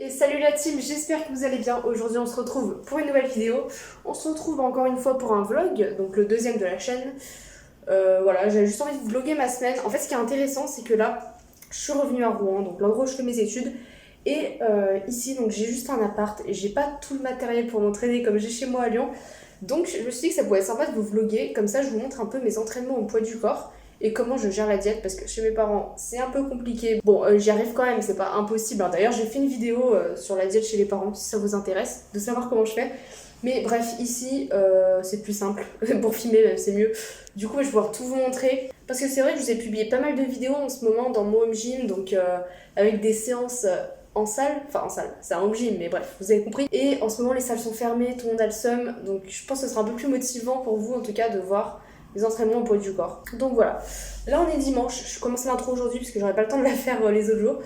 Et salut la team, j'espère que vous allez bien. Aujourd'hui on se retrouve pour une nouvelle vidéo. On se retrouve encore une fois pour un vlog, donc le deuxième de la chaîne. Voilà, j'avais juste envie de vlogger ma semaine. En fait ce qui est intéressant c'est que là, je suis revenue à Rouen, donc l'endroit où je fais mes études. Et ici donc j'ai juste un appart et j'ai pas tout le matériel pour m'entraîner comme j'ai chez moi à Lyon. Donc je me suis dit que ça pourrait être sympa de vous vlogger, comme ça je vous montre un peu mes entraînements au poids du corps. Et comment je gère la diète parce que chez mes parents c'est un peu compliqué. Bon j'y arrive quand même, c'est pas impossible. D'ailleurs j'ai fait une vidéo sur la diète chez les parents si ça vous intéresse de savoir comment je fais. Mais bref ici c'est plus simple, pour filmer c'est mieux. Du coup je vais pouvoir tout vous montrer. Parce que c'est vrai que je vous ai publié pas mal de vidéos en ce moment dans mon home gym. Donc avec des séances en salle, c'est un home gym mais bref vous avez compris. Et en ce moment les salles sont fermées, tout le monde a le seum. Donc je pense que ce sera un peu plus motivant pour vous en tout cas de voir les entraînements au poids du corps. Donc voilà, là on est dimanche, je commence l'intro aujourd'hui parce que j'aurais pas le temps de la faire les autres jours.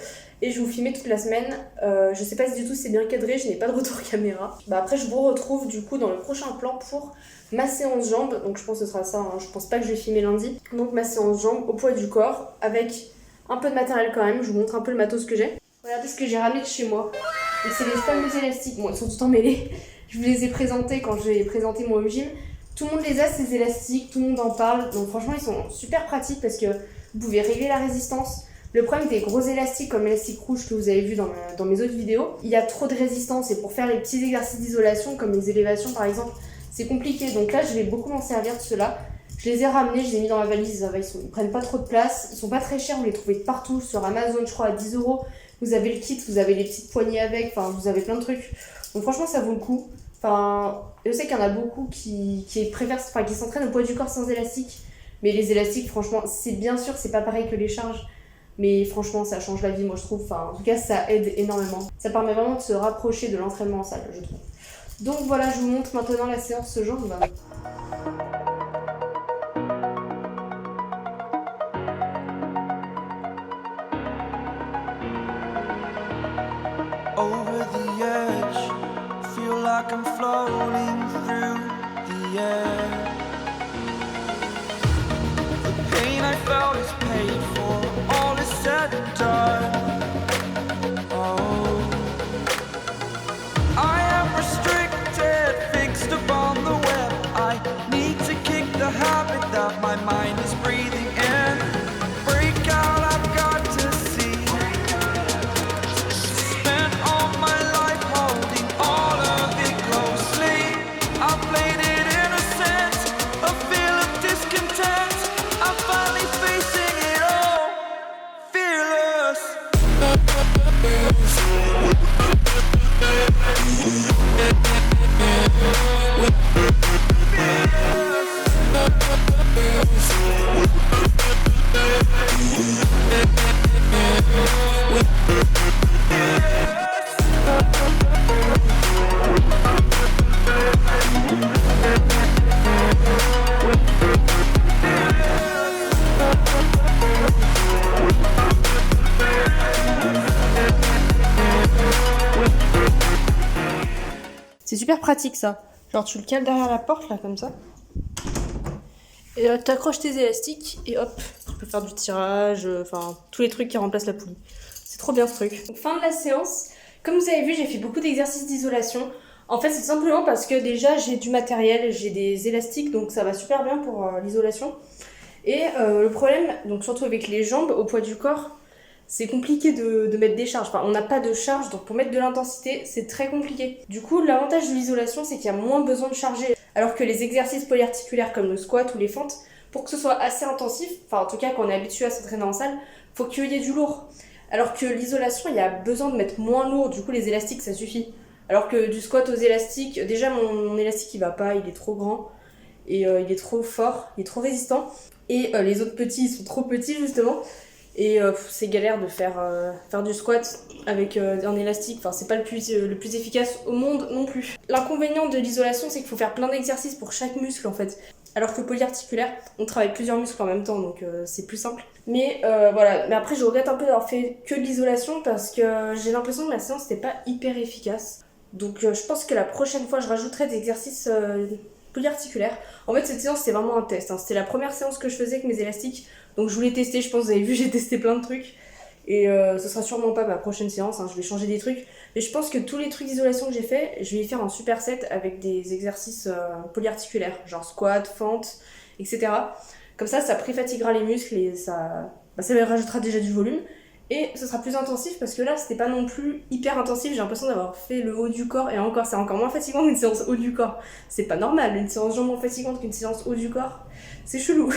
Et je vous filmer toute la semaine, je sais pas si du tout c'est bien cadré, je n'ai pas de retour caméra. Après je vous retrouve du coup dans le prochain plan pour ma séance jambes. Donc je pense que ce sera ça, hein. Je pense pas que je vais filmer lundi. Donc ma séance jambes au poids du corps avec un peu de matériel quand même, je vous montre un peu le matos que j'ai. Regardez ce que j'ai ramené de chez moi. Et c'est les fameux élastiques, bon ils sont tout le temps mêlés. Je vous les ai présentés quand j'ai présenté mon home gym. Tout le monde les a ces élastiques, tout le monde en parle, donc franchement ils sont super pratiques parce que vous pouvez régler la résistance. Le problème des gros élastiques comme l'élastique rouge que vous avez vu dans mes autres vidéos, il y a trop de résistance et pour faire les petits exercices d'isolation comme les élévations par exemple, c'est compliqué. Donc là je vais beaucoup m'en servir de ceux-là. Je les ai ramenés, je les ai mis dans ma valise, ils prennent pas trop de place, ils sont pas très chers, vous les trouvez partout sur Amazon je crois à 10€. Vous avez le kit, vous avez les petites poignées avec, vous avez plein de trucs. Donc franchement ça vaut le coup. Je sais qu'il y en a beaucoup qui préfèrent, qui s'entraînent au poids du corps sans élastique. Mais les élastiques, franchement, c'est bien sûr, c'est pas pareil que les charges. Mais franchement, ça change la vie, moi je trouve. En tout cas, ça aide énormément. Ça permet vraiment de se rapprocher de l'entraînement en salle, je trouve. Donc voilà, je vous montre maintenant la séance jambes. Over the edge, feel like I'm floating through the air. The pain I felt is paid for, all is said and done. Oh, I am restricted, fixed upon the web. I need to kick the habit that my mind is breathing in. Break out, I've got to see. Spent all my life holding all of it closely. I played it innocent, a feel of discontent. I'm finally facing it all, fearless. C'est super pratique ça. Genre tu le cales derrière la porte là comme ça. Et là t'accroches tes élastiques et hop, tu peux faire du tirage, tous les trucs qui remplacent la poulie. C'est trop bien ce truc. Donc, fin de la séance. Comme vous avez vu, j'ai fait beaucoup d'exercices d'isolation. En fait c'est simplement parce que déjà j'ai du matériel, j'ai des élastiques donc ça va super bien pour l'isolation. Et le problème, donc surtout avec les jambes au poids du corps, c'est compliqué de mettre des charges. On n'a pas de charge, donc pour mettre de l'intensité, c'est très compliqué. Du coup, l'avantage de l'isolation, c'est qu'il y a moins besoin de charger. Alors que les exercices polyarticulaires comme le squat ou les fentes, pour que ce soit assez intensif, en tout cas quand on est habitué à s'entraîner en salle, faut qu'il y ait du lourd. Alors que l'isolation, il y a besoin de mettre moins lourd, du coup les élastiques, ça suffit. Alors que du squat aux élastiques, déjà mon élastique il va pas, il est trop grand. Et il est trop fort, il est trop résistant. Et les autres petits, ils sont trop petits justement. Et c'est galère de faire du squat avec un élastique, c'est pas le plus efficace au monde non plus. L'inconvénient de l'isolation, c'est qu'il faut faire plein d'exercices pour chaque muscle en fait. Alors que polyarticulaire, on travaille plusieurs muscles en même temps, donc c'est plus simple. Mais voilà, mais après je regrette un peu d'avoir fait que de l'isolation parce que j'ai l'impression que ma séance n'était pas hyper efficace. Donc je pense que la prochaine fois je rajouterai des exercices polyarticulaires. En fait cette séance c'était vraiment un test, hein. C'était la première séance que je faisais avec mes élastiques. Donc je voulais tester, je pense que vous avez vu j'ai testé plein de trucs. Et ce sera sûrement pas ma prochaine séance, hein, je vais changer des trucs. Mais je pense que tous les trucs d'isolation que j'ai fait, je vais y faire en superset avec des exercices polyarticulaires, genre squat, fente, etc. Comme ça préfatiguera les muscles et ça rajoutera déjà du volume. Et ce sera plus intensif parce que là, c'était pas non plus hyper intensif. J'ai l'impression d'avoir fait le haut du corps et encore, c'est encore moins fatigant qu'une séance haut du corps. C'est pas normal, une séance jambes moins fatigante qu'une séance haut du corps. C'est chelou.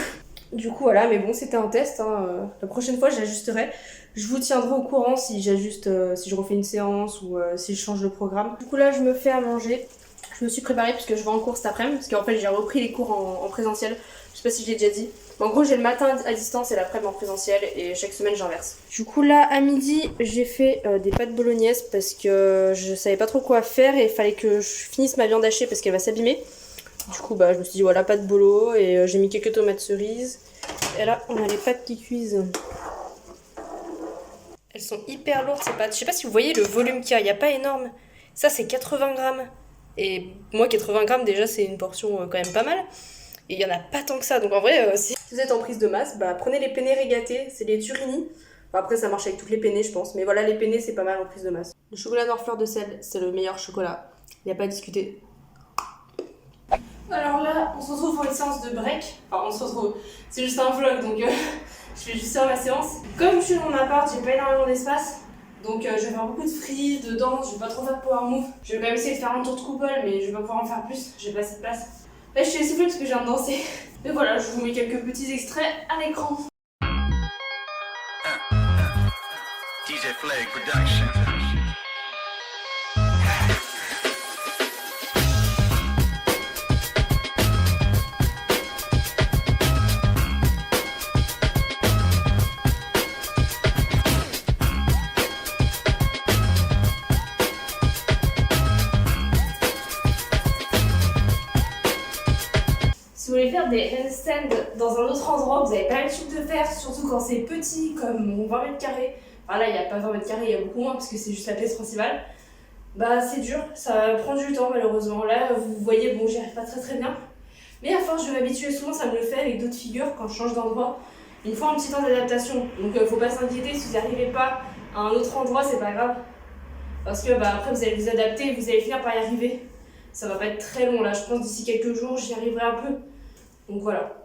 Du coup, voilà, mais bon, c'était un test. Hein. La prochaine fois, j'ajusterai. Je vous tiendrai au courant si j'ajuste, si je refais une séance ou si je change le programme. Du coup, là, je me fais à manger. Je me suis préparée parce que je vais en cours cet après-midi. Parce qu'en fait, j'ai repris les cours en présentiel. Je sais pas si je l'ai déjà dit. Mais en gros, j'ai le matin à distance et l'après-midi en présentiel. Et chaque semaine, j'inverse. Du coup, là, à midi, j'ai fait des pâtes bolognaises parce que je savais pas trop quoi faire. Et il fallait que je finisse ma viande hachée parce qu'elle va s'abîmer. Du coup, je me suis dit, voilà, pâtes bolo. Et j'ai mis quelques tomates cerises. Et là, on a les pâtes qui cuisent. Elles sont hyper lourdes, ces pâtes. Je sais pas si vous voyez le volume qu'il y a. Il n'y a pas énorme. Ça, c'est 80 grammes. Et moi, 80 grammes, déjà, c'est une portion quand même pas mal. Et il n'y en a pas tant que ça. Donc en vrai, si vous êtes en prise de masse, prenez les penne regattés. C'est les Turini. Après, ça marche avec toutes les penne, je pense. Mais voilà, les penne, c'est pas mal en prise de masse. Le chocolat noir fleur de sel, c'est le meilleur chocolat. Il n'y a pas à discuter. Alors là, on se retrouve pour une séance de break. Enfin, on se retrouve. C'est juste un vlog, donc je vais juste faire ma séance. Comme je suis dans mon appart, j'ai pas énormément d'espace. Donc je vais faire beaucoup de free, de danse, je vais pas trop faire de power move. Je vais quand même essayer de faire un tour de coupole, mais je vais pas pouvoir en faire plus, j'ai pas assez de place. Là, je suis essoufflée parce que je viens de danser. Mais voilà, je vous mets quelques petits extraits à l'écran. DJ Flag Production. Si vous voulez faire des handstands dans un autre endroit, vous n'avez pas l'habitude de faire, surtout quand c'est petit comme 20 mètres carrés. Enfin là, il n'y a pas 20 mètres carrés, il y a beaucoup moins parce que c'est juste la pièce principale. C'est dur, ça prend du temps malheureusement. Là, vous voyez, bon, j'y arrive pas très bien. Mais à force, je vais m'habituer. Souvent, ça me le fait avec d'autres figures quand je change d'endroit. Il faut un petit temps d'adaptation. Donc, faut pas s'inquiéter si vous n'arrivez pas à un autre endroit, c'est pas grave. Parce que après, vous allez vous adapter et vous allez finir par y arriver. Ça va pas être très long là, je pense d'ici quelques jours, j'y arriverai un peu. Donc voilà.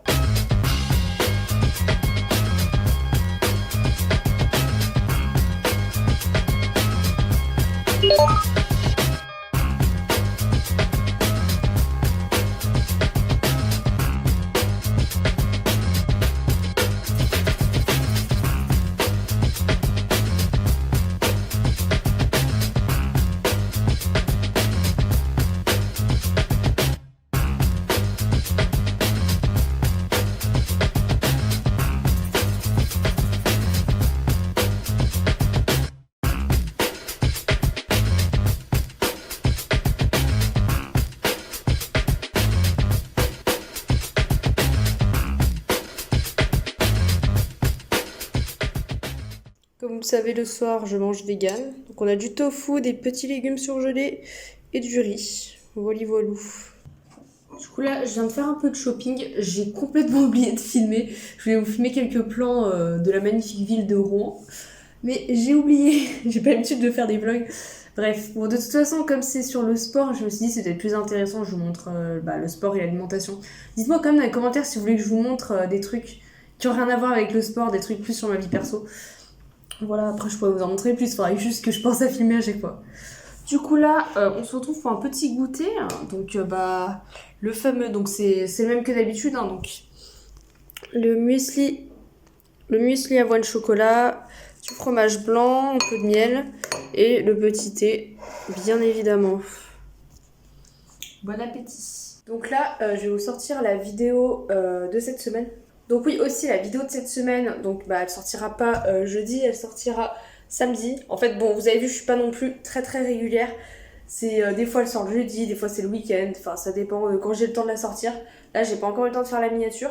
Comme vous le savez, le soir, je mange vegan. Donc on a du tofu, des petits légumes surgelés et du riz. Voilà, voilou. Du coup là, je viens de faire un peu de shopping. J'ai complètement oublié de filmer. Je voulais vous filmer quelques plans de la magnifique ville de Rouen. Mais j'ai oublié. J'ai pas l'habitude de faire des vlogs. Bref, bon, de toute façon, comme c'est sur le sport, je me suis dit c'était plus intéressant. Je vous montre le sport et l'alimentation. Dites-moi quand même dans les commentaires si vous voulez que je vous montre des trucs qui ont rien à voir avec le sport, des trucs plus sur ma vie perso. Voilà, après je pourrais vous en montrer plus, il faudrait juste que je pense à filmer à chaque fois. Du coup là, on se retrouve pour un petit goûter. Donc le fameux, donc c'est le même que d'habitude. Hein, donc le muesli avoine chocolat, du fromage blanc, un peu de miel et le petit thé, bien évidemment. Bon appétit. Donc là, je vais vous sortir la vidéo de cette semaine. Donc oui, aussi la vidéo de cette semaine, donc elle sortira pas jeudi, elle sortira samedi. En fait, bon, vous avez vu, je suis pas non plus très régulière. C'est des fois elle sort le jeudi, des fois c'est le week-end, enfin ça dépend quand j'ai le temps de la sortir. Là, j'ai pas encore eu le temps de faire la miniature,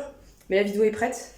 mais la vidéo est prête.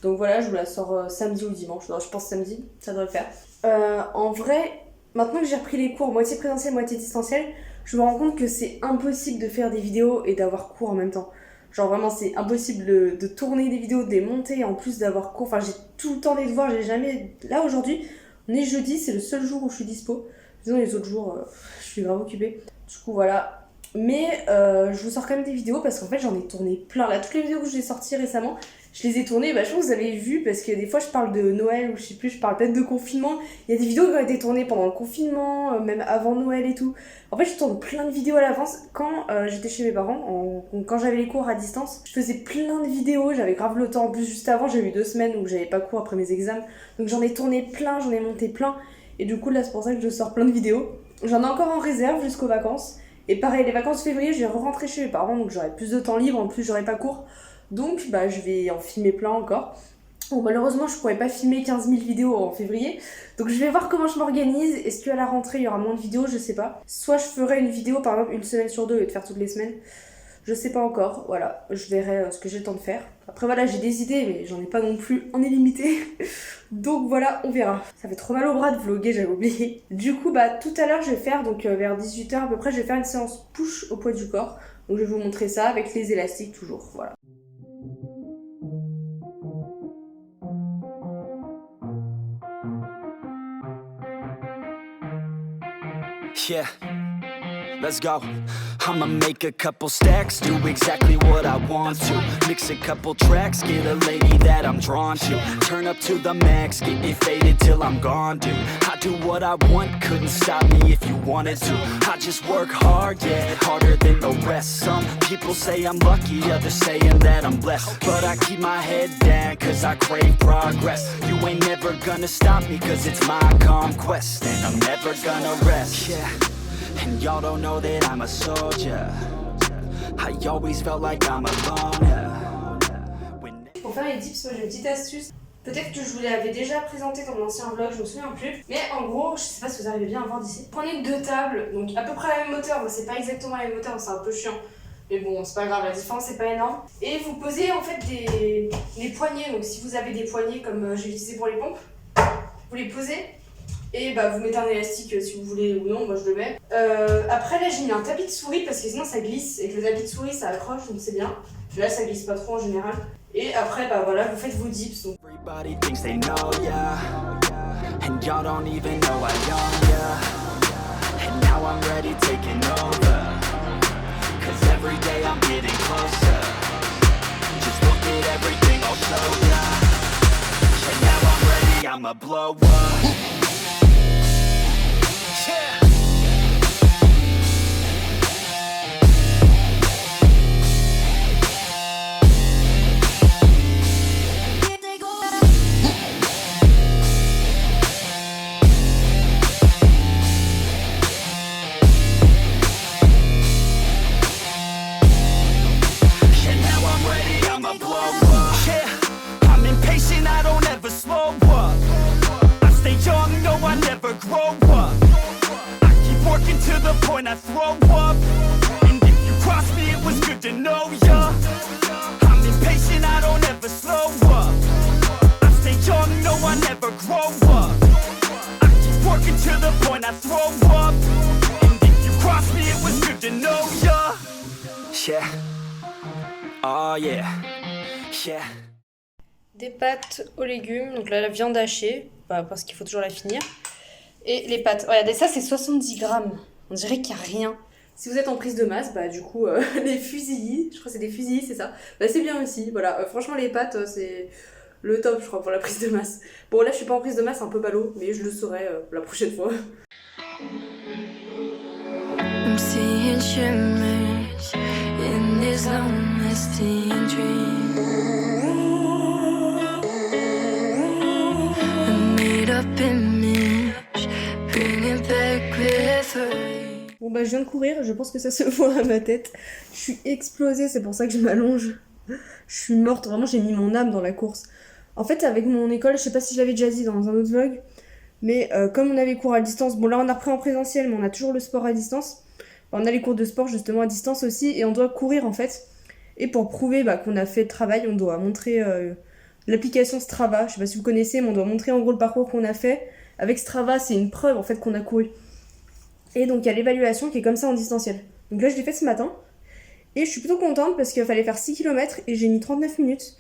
Donc voilà, je vous la sors samedi ou dimanche. Non, je pense samedi, ça devrait le faire. En vrai, maintenant que j'ai repris les cours moitié présentiel, moitié distanciel, je me rends compte que c'est impossible de faire des vidéos et d'avoir cours en même temps. Genre vraiment c'est impossible de tourner des vidéos, de les monter en plus d'avoir cours. Enfin j'ai tout le temps des devoirs, j'ai jamais... Là aujourd'hui, On est jeudi, c'est le seul jour où je suis dispo. Sinon les autres jours, je suis grave occupée. Du coup voilà. Mais je vous sors quand même des vidéos parce qu'en fait j'en ai tourné plein. Là, toutes les vidéos que j'ai sorties récemment, je les ai tournées. Bah, je pense que vous avez vu parce que des fois je parle de Noël ou je sais plus, je parle peut-être de confinement. Il y a des vidéos qui ont été tournées pendant le confinement, même avant Noël et tout. En fait, je tourne plein de vidéos à l'avance. Quand j'étais chez mes parents, quand j'avais les cours à distance, je faisais plein de vidéos. J'avais grave le temps. En plus, juste avant, j'ai eu 2 semaines où j'avais pas cours après mes examens. Donc j'en ai tourné plein, j'en ai monté plein. Et du coup, là, c'est pour ça que je sors plein de vidéos. J'en ai encore en réserve jusqu'aux vacances. Et pareil, les vacances de février, je vais re-rentrer chez mes parents, donc j'aurai plus de temps libre, en plus j'aurai pas cours. Donc bah, je vais en filmer plein encore. Bon, malheureusement, je pourrais pas filmer 15 000 vidéos en février. Donc je vais voir comment je m'organise. Est-ce qu'à la rentrée, il y aura moins de vidéos? Je sais pas. Soit je ferai une vidéo, par exemple, une semaine sur 2 au lieu de faire toutes les semaines. Je sais pas encore. Voilà, je verrai ce que j'ai le temps de faire. Après voilà, j'ai des idées, mais j'en ai pas non plus en illimité. Donc voilà, on verra. Ça fait trop mal au bras de vlogger, j'avais oublié. Du coup, bah tout à l'heure, je vais faire, donc vers 18h à peu près, je vais faire une séance push au poids du corps. Donc je vais vous montrer ça avec les élastiques toujours, voilà. Yeah, let's go. I'ma make a couple stacks, do exactly what I want to. Mix a couple tracks, get a lady that I'm drawn to. Turn up to the max, get it faded till I'm gone, dude. I do what I want, couldn't stop me if you wanted to. I just work hard, yeah, harder than the rest. Some people say I'm lucky, others saying that I'm blessed. But I keep my head down, cause I crave progress. You ain't never gonna stop me, cause it's my conquest. And I'm never gonna rest, yeah. And y'all don't know that I'm a soldier. I always felt like I'm alone. Pour faire les dips, moi j'ai une petite astuce. Peut-être que je vous l'avais déjà présenté dans mon ancien vlog, je me souviens plus. Mais en gros, je sais pas si vous arrivez bien à voir d'ici. Prenez 2 tables, donc à peu près la même hauteur. Bon, c'est pas exactement la même hauteur, c'est un peu chiant. Mais bon, c'est pas grave, la différence c'est pas énorme. Et vous posez en fait les poignets. Donc si vous avez des poignets comme j'ai utilisé pour les pompes, vous les posez. Et bah vous mettez un élastique si vous voulez ou non, moi je le mets. Après là j'ai mis un tapis de souris parce que sinon ça glisse et que le tapis de souris ça accroche donc c'est bien. Là ça glisse pas trop en général. Et après bah voilà vous faites vos dips. Donc. Everybody thinks they know ya, and y'all don't even know I own ya. And now I'm ready taking over, cause every day I'm getting closer. Just look at everything I'll show ya. And now I'm ready, I'ma blow up. I throw up, and if you cross me, it was good to know ya. I'm impatient, I don't ever slow up. I stay young, no, I never grow up. I keep working to the point I throw up, and if you cross me, it was good to know ya. Yeah, oh yeah, yeah. Des pâtes aux légumes, donc là la viande hachée, bah, parce qu'il faut toujours la finir. Et les pâtes, regardez ça c'est 70 grammes. On dirait qu'il n'y a rien. Si vous êtes en prise de masse, bah du coup, les fusillis, je crois que c'est des fusillis, c'est ça. Bah c'est bien aussi, voilà. Franchement, les pâtes, c'est le top, je crois, pour la prise de masse. Bon, là, je suis pas en prise de masse, un peu ballot, mais je le saurai la prochaine fois. I'm seeing shimmers in this long-lasting dream. A made-up image, bringing back memories. Bon bah je viens de courir, je pense que ça se voit à ma tête. Je suis explosée, c'est pour ça que je m'allonge. Je suis morte, vraiment j'ai mis mon âme dans la course. En fait avec mon école, je sais pas si je l'avais déjà dit dans un autre vlog, mais comme on avait cours à distance, bon là on a repris en présentiel mais on a toujours le sport à distance. On a les cours de sport justement à distance aussi et on doit courir en fait. Et pour prouver qu'on a fait le travail, on doit montrer l'application Strava. Je sais pas si vous connaissez, mais on doit montrer en gros le parcours qu'on a fait. Avec Strava, c'est une preuve en fait qu'on a couru. Et donc il y a l'évaluation qui est comme ça en distanciel. Donc là je l'ai fait ce matin. Et je suis plutôt contente parce qu'il fallait faire 6 km et j'ai mis 39 minutes.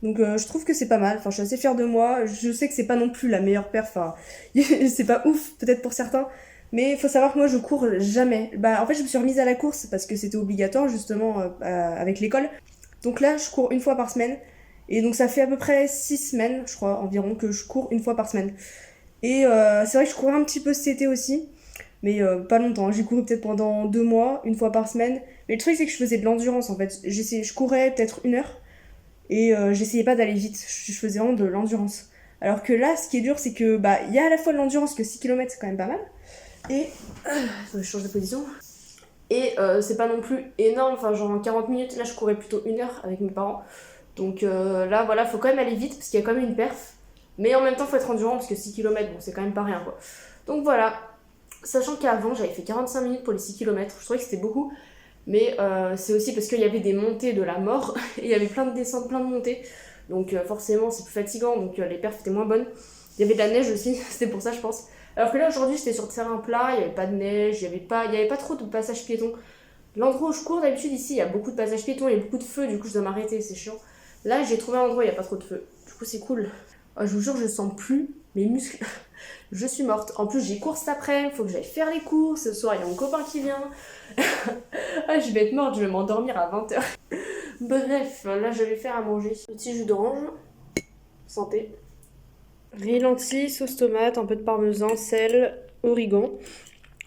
Donc je trouve que c'est pas mal, enfin je suis assez fière de moi, je sais que c'est pas non plus la meilleure perf, enfin c'est pas ouf peut-être pour certains, mais il faut savoir que moi je cours jamais. Bah en fait je me suis remise à la course parce que c'était obligatoire justement avec l'école. Donc là je cours une fois par semaine, et donc ça fait à peu près 6 semaines je crois environ que je cours une fois par semaine. Et c'est vrai que je courais un petit peu cet été aussi, mais pas longtemps, j'ai couru peut-être pendant 2 mois, une fois par semaine. Mais le truc c'est que je faisais de l'endurance en fait, je courais peut-être 1 heure. Et j'essayais pas d'aller vite, je faisais vraiment de l'endurance. Alors que là, ce qui est dur, c'est que bah il y a à la fois de l'endurance, que 6 km c'est quand même pas mal. Et je change de position. Et c'est pas non plus énorme, enfin genre en 40 minutes, là je courais plutôt 1 heure avec mes parents. Donc là voilà, faut quand même aller vite parce qu'il y a quand même une perf. Mais en même temps, faut être endurant parce que 6 km, bon, c'est quand même pas rien quoi. Donc voilà, sachant qu'avant j'avais fait 45 minutes pour les 6 km, je trouvais que c'était beaucoup. Mais c'est aussi parce qu'il y avait des montées de la mort, et il y avait plein de descentes, plein de montées. Donc forcément c'est plus fatigant, donc les perfs étaient moins bonnes. Il y avait de la neige aussi, c'était pour ça je pense. Alors que là aujourd'hui j'étais sur terrain plat, il n'y avait pas de neige, il y avait pas trop de passages piétons. L'endroit où je cours d'habitude ici, il y a beaucoup de passages piétons, il y a beaucoup de feux, du coup je dois m'arrêter, c'est chiant. Là j'ai trouvé un endroit où il n'y a pas trop de feu, du coup c'est cool. Je vous jure je sens plus mes muscles. Je suis morte. En plus j'ai cours cet après, faut que j'aille faire les courses, ce soir il y a mon copain qui vient. Ah, je vais être morte, je vais m'endormir à 20h. Bref, là je vais faire à manger. Petit jus d'orange. Santé. Riz lentilles, sauce tomate, un peu de parmesan, sel, origan.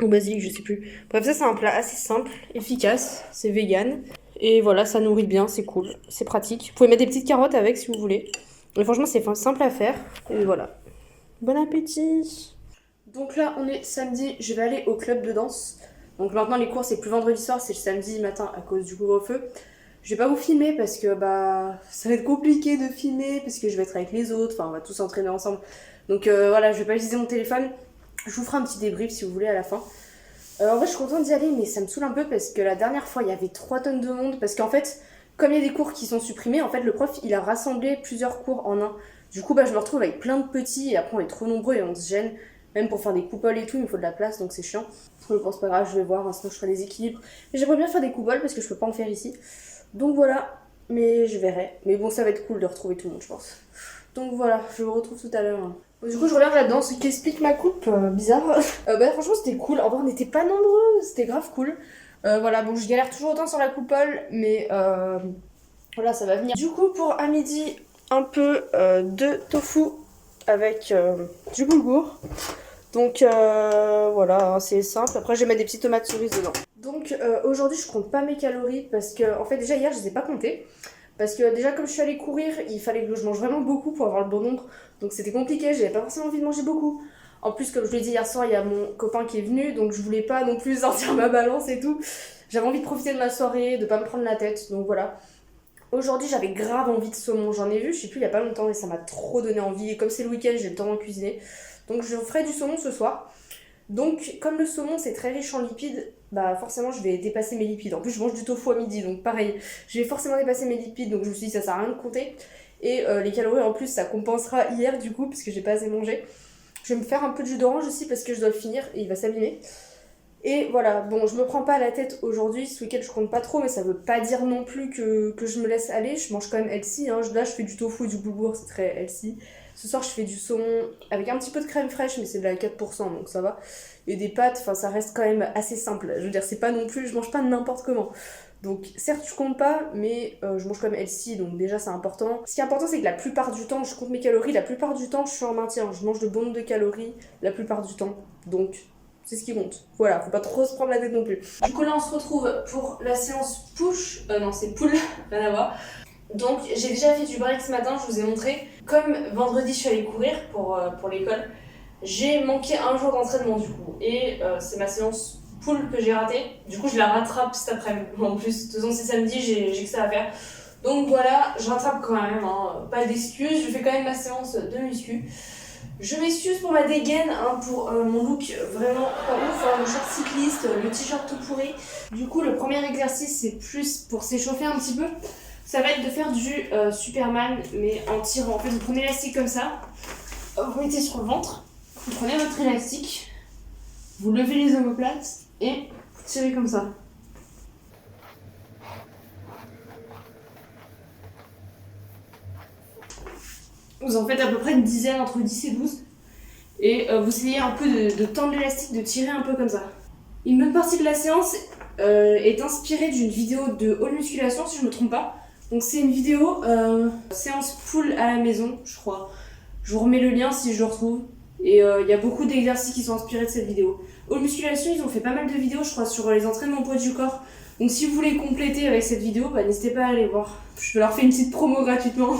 Ou basilic, je sais plus. Bref, ça c'est un plat assez simple, efficace, c'est vegan. Et voilà, ça nourrit bien, c'est cool, c'est pratique. Vous pouvez mettre des petites carottes avec si vous voulez. Mais franchement, c'est simple à faire. Et voilà. Bon appétit! Donc là, on est samedi, je vais aller au club de danse. Donc maintenant, les cours, c'est plus vendredi soir, c'est le samedi matin à cause du couvre-feu. Je vais pas vous filmer parce que bah ça va être compliqué de filmer parce que je vais être avec les autres, enfin on va tous s'entraîner ensemble. Donc voilà, je vais pas utiliser mon téléphone. Je vous ferai un petit débrief si vous voulez à la fin. En vrai, je suis contente d'y aller, mais ça me saoule un peu parce que la dernière fois, il y avait 3 tonnes de monde. Parce qu'en fait, comme il y a des cours qui sont supprimés, en fait, le prof, il a rassemblé plusieurs cours en un. Du coup, bah, je me retrouve avec plein de petits et après, on est trop nombreux et on se gêne. Même pour faire des coupoles et tout, il me faut de la place, donc c'est chiant. Je pense pas grave, je vais voir, hein, sinon je ferai des équilibres. Mais j'aimerais bien faire des coupoles parce que je peux pas en faire ici. Donc voilà, mais je verrai. Mais bon, ça va être cool de retrouver tout le monde, je pense. Donc voilà, je vous retrouve tout à l'heure. Du coup, je regarde là-dedans, ce qui explique ma coupe, bizarre. Bah franchement, c'était cool. En vrai, on n'était pas nombreux, c'était grave cool. Voilà, bon, je galère toujours autant sur la coupole, mais voilà, ça va venir. Du coup, pour à midi, un peu de tofu avec du boulgour. Donc voilà, hein, c'est simple. Après, je vais mettre des petites tomates cerises dedans. Donc aujourd'hui, je compte pas mes calories parce que, en fait, déjà hier, je les ai pas comptées. Parce que déjà, comme je suis allée courir, il fallait que je mange vraiment beaucoup pour avoir le bon nombre. Donc c'était compliqué, j'avais pas forcément envie de manger beaucoup. En plus, comme je l'ai dit hier soir, il y a mon copain qui est venu, donc je voulais pas non plus sortir ma balance et tout. J'avais envie de profiter de ma soirée, de pas me prendre la tête, donc voilà. Aujourd'hui, j'avais grave envie de saumon, j'en ai vu, je sais plus, il y a pas longtemps, et ça m'a trop donné envie. Et comme c'est le week-end, j'ai le temps d'en cuisiner. Donc je ferai du saumon ce soir. Donc, comme le saumon c'est très riche en lipides, bah forcément je vais dépasser mes lipides. En plus, je mange du tofu à midi, donc pareil, je vais forcément dépasser mes lipides, donc je me suis dit ça sert à rien de compter. Et les calories en plus, ça compensera hier du coup, parce que j'ai pas assez mangé. Je vais me faire un peu de jus d'orange aussi parce que je dois le finir et il va s'abîmer. Et voilà, bon, je me prends pas la tête aujourd'hui, ce week-end je compte pas trop, mais ça veut pas dire non plus que je me laisse aller. Je mange quand même healthy, hein. Là je fais du tofu et du boulgour, c'est très healthy. Ce soir je fais du saumon avec un petit peu de crème fraîche, mais c'est de la 4%, donc ça va. Et des pâtes, enfin ça reste quand même assez simple. Je veux dire, c'est pas non plus, je mange pas n'importe comment. Donc certes je compte pas, mais je mange quand même healthy, donc déjà c'est important. Ce qui est important c'est que la plupart du temps, je compte mes calories, la plupart du temps je suis en maintien. Je mange de bon nombre de calories la plupart du temps, donc c'est ce qui compte. Voilà, faut pas trop se prendre la tête non plus. Du coup là on se retrouve pour la séance push, non c'est pull, rien à voir. Donc j'ai déjà fait du break ce matin, je vous ai montré. Comme vendredi je suis allée courir pour l'école, j'ai manqué un jour d'entraînement du coup. Et c'est ma séance pull que j'ai ratée. Du coup je la rattrape cet après-midi. En plus, de toute façon c'est samedi, j'ai que ça à faire. Donc voilà, je rattrape quand même, hein. Pas d'excuses, je fais quand même ma séance de muscu. Je m'excuse pour ma dégaine, hein, pour mon look vraiment pas ouf, hein, le short cycliste, le t-shirt tout pourri. Du coup, le premier exercice, c'est plus pour s'échauffer un petit peu. Ça va être de faire du Superman, mais en tirant. En fait, vous prenez l'élastique comme ça, vous mettez sur le ventre, vous prenez votre élastique, vous levez les omoplates et vous tirez comme ça. Vous en faites à peu près une dizaine, entre 10 et 12. Et vous essayez un peu de tendre l'élastique, de tirer un peu comme ça. Une bonne partie de la séance est inspirée d'une vidéo de haute musculation, si je me trompe pas. Donc c'est une vidéo séance full à la maison, je crois. Je vous remets le lien si je le retrouve. Et il y a beaucoup d'exercices qui sont inspirés de cette vidéo. Haute musculation, ils ont fait pas mal de vidéos, je crois, sur les entraînements poids du corps. Donc si vous voulez compléter avec cette vidéo, bah, n'hésitez pas à aller voir. Je leur fais une petite promo gratuitement.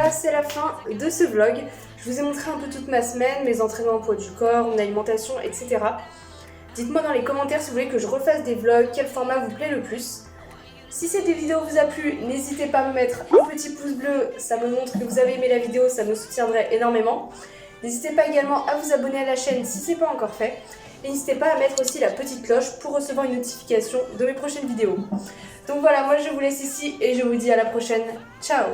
C'est la fin de ce vlog. Je vous ai montré un peu toute ma semaine, mes entraînements au poids du corps, mon alimentation, etc. Dites-moi dans les commentaires si vous voulez que je refasse des vlogs, quel format vous plaît le plus. Si cette vidéo vous a plu, n'hésitez pas à me mettre un petit pouce bleu, ça me montre que vous avez aimé la vidéo, ça me soutiendrait énormément. N'hésitez pas également à vous abonner à la chaîne si ce n'est pas encore fait. Et n'hésitez pas à mettre aussi la petite cloche pour recevoir une notification de mes prochaines vidéos. Donc voilà, moi je vous laisse ici et je vous dis à la prochaine. Ciao!